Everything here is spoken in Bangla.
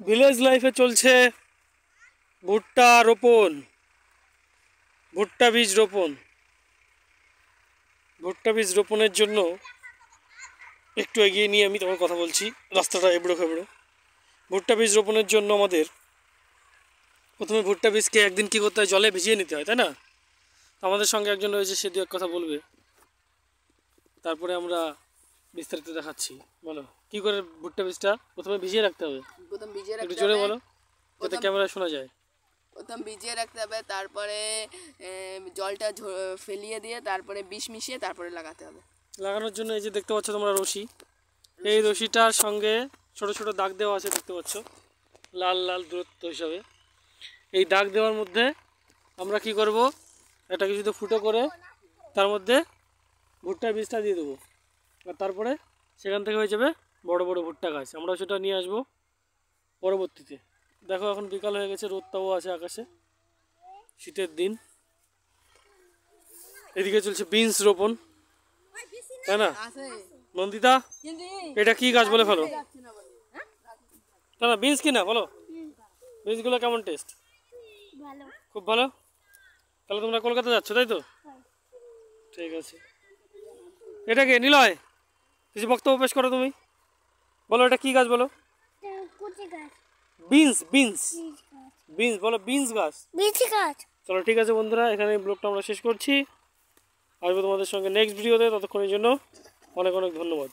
ভিলেজ লাইফে চলছে ভুট্টা রোপণ, ভুট্টা বীজ রোপণ। ভুট্টা বীজ রোপণের জন্য একটু এগিয়ে নিয়ে আমি তোমার কথা বলছি, রাস্তাটা এবড়ো খেবড়ো। ভুট্টা বীজ রোপণের জন্য আমাদের প্রথমে ভুট্টা বীজকে একদিন কী করতে হয়, জলে ভিজিয়ে নিতে হয়, তাই না? আমাদের সঙ্গে একজন রয়েছে, সে দু এক কথা বলবে, তারপরে আমরা বিস্তারিত দেখাচ্ছি। বলো কি করে ভুট্টা বীজটা প্রথমে ভিজিয়ে রাখতে হবে? প্রথম ভিজিয়ে একটু রাখতে জোরে হবে। বলো যাতে ক্যামেরায় শোনা যায়। প্রথম ভিজিয়ে রাখতে হবে, তারপরে জলটা ফেলিয়ে দিয়ে তারপরে বিষ মিশিয়ে তারপরে লাগাতে হবে। লাগানোর জন্য এই যে দেখতে পাচ্ছ তোমরা রশি, এই রশিটার সঙ্গে ছোট ছোট দাগ দেওয়া আছে, দেখতে পাচ্ছ, লাল লাল দূরত্ব হিসাবে। এই দাগ দেওয়ার মধ্যে আমরা কি করব, একটা কিছুতে ফুটো করে তার মধ্যে ভুট্টার বীজটা দিয়ে দেবো, আর তারপরে সেখান থেকে হয়ে যাবে বড় বড় ভুট্টা গাছ। আমরা সেটা নিয়ে আসবো পরবর্তীতে। দেখো এখন বিকাল হয়ে গেছে, রোদটাও আছে আকাশে, শীতের দিন। এদিকে চলছে বিনস রোপণ, তাই না নন্দিতা? এটা কি গাছ বলে ফেলো, তাই না? বিনস কি না বলো, বিনসগুলো কেমন টেস্ট? খুব ভালো। তাহলে তোমরা কলকাতা যাচ্ছ, তাই তো? ঠিক আছে। এটা কে নিলয়, কিছু বক্তব্য পেশ করো তুমি, বলো এটা কি গাছ বলো? বিনস, বিনস, বিনস বলো, বিনস গাছ। চলো ঠিক আছে বন্ধুরা, এখানে ব্লগটা আমরা শেষ করছি। আসবো তোমাদের সঙ্গে নেক্সট ভিডিওতে, ততক্ষণের জন্য অনেক অনেক ধন্যবাদ।